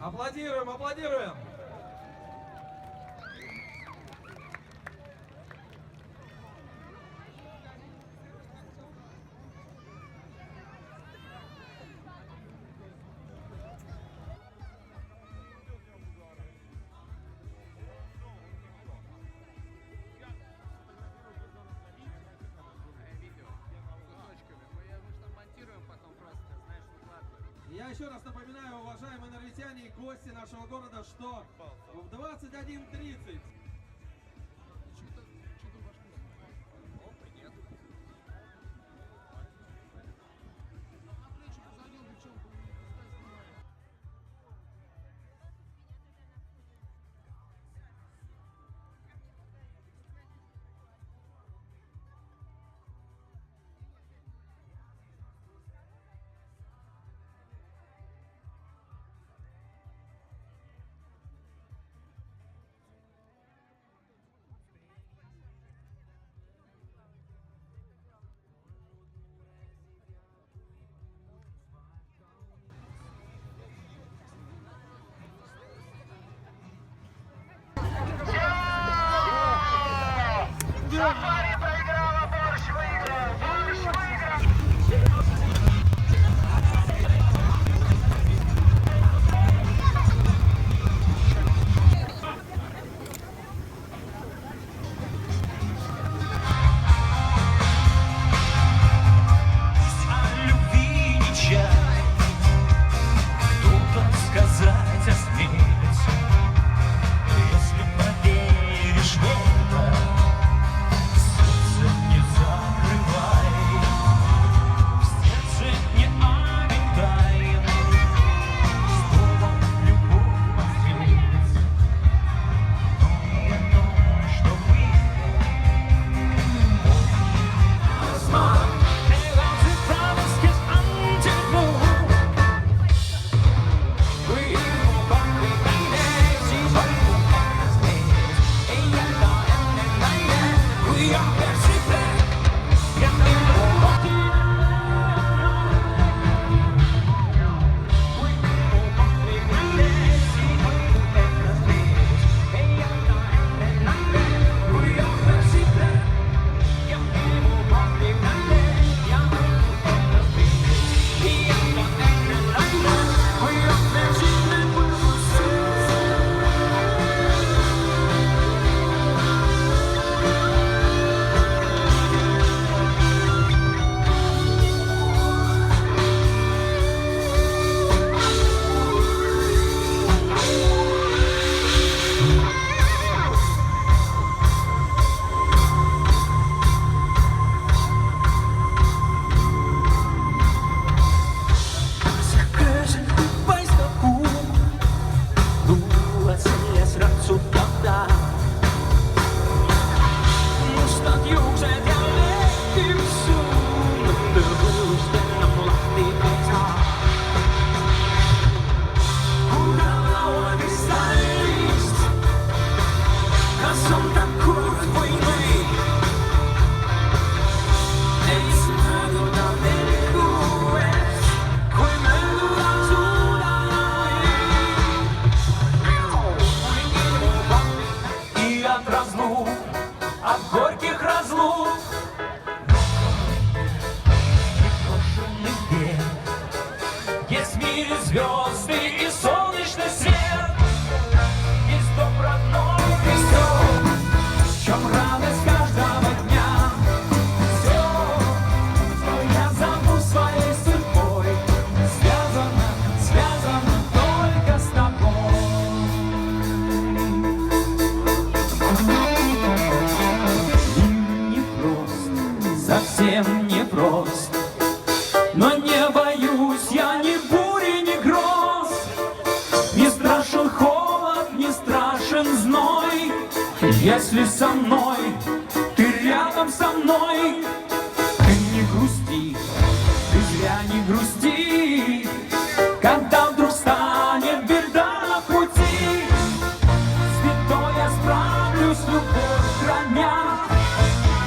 Аплодируем, аплодируем! Я еще раз напоминаю, уважаемые норвитяне и гости нашего города, что в 21:30 Сафари проиграла, Борщ выиграл! Борщ выиграл! О любви не чай, кто-то сказать осмелится. Если поверишь в это, сердце не закрывай, в сердце не обитаем, словом любовь встретится. Но не то, что мы от горьких разлук непрошенный век. Есть в мире звезды и солнечный свет, есть дом родной песок, в чем радость каждого дня. Все, что я зову своей судьбой, связано только с тобой. Совсем непрост, но не боюсь я ни бури, ни гроз. Не страшен холод, не страшен зной, если со мной, ты рядом со мной. Ты не грусти, ты зря не грусти, когда вдруг станет беда на пути. С бедой я справлюсь, любовь храня,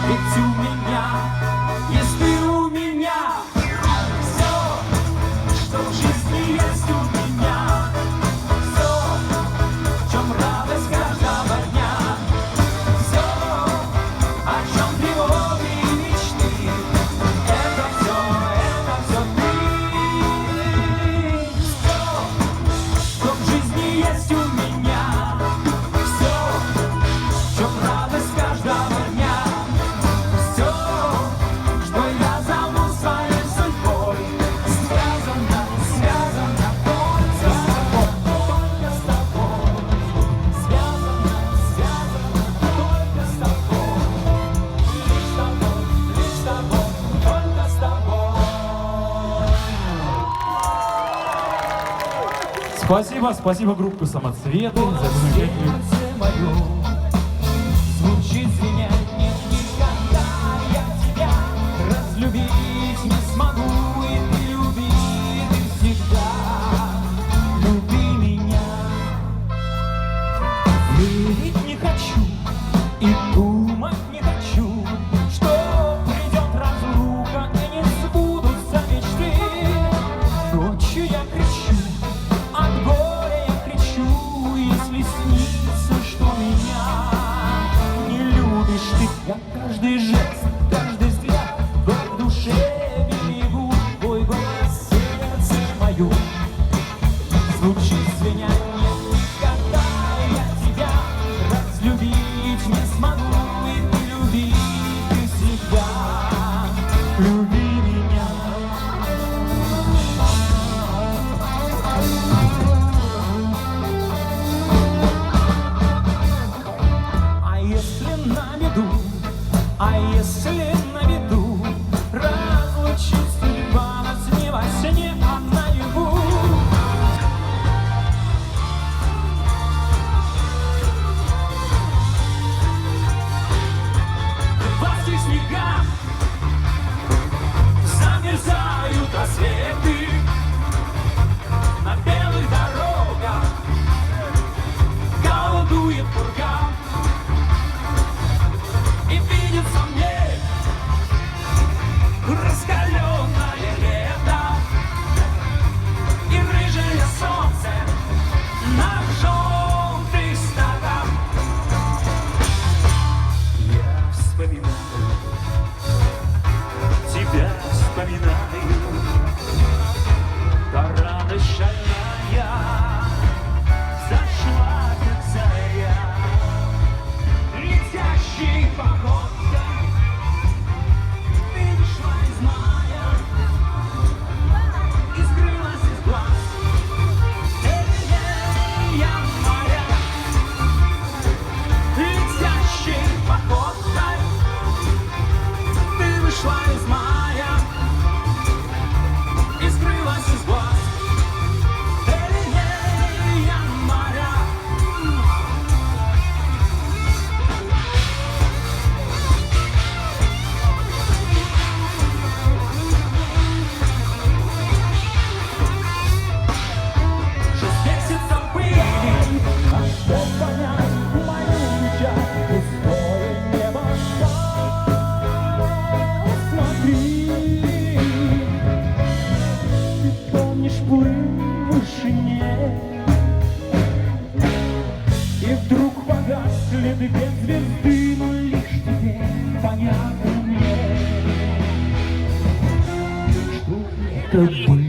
ведь у меня есть ты у меня. Все, что в жизни есть у меня, Спасибо группе «Самоцветы» за замечательную... Сердце мое звучит звенять, нет, никогда я тебя разлюбить не смогу, и ты люби, ты всегда люби меня. Верить не хочу и думать не хочу, что придет разлука и не сбудутся мечты. Ночью я кричу, от горя я кричу, если снится, что меня не любишь ты. Я каждый жест, каждый взгляд в душе берегу, твой голос, сердце мое звучит звеня. Нет, никогда я тебя разлюбить не смогу, и ты люби, ты всегда люби меня. А если на виду, а если на виду разлучит судьба нас не во сне, а наяву? В власти снега замерзают рассветы на белых дорогах, голодует пурга. И видится мне раскаленное лето и рыжее солнце на желтых стогах. Я вспоминаю, тебя вспоминаю, та радость шальная зашла, как заря, летящей походкой ты вышла из мая и скрылась из глаз. Я моря, летящей походкой ты вышла из мая и скрылась из глаз. Я моря. Шесть месяцев пыли, а что понять мою печаль, пустое небо, смотри, ты помнишь плыл в вышине, и вдруг погасли две звезды, но лишь теперь понятно мне, что это было.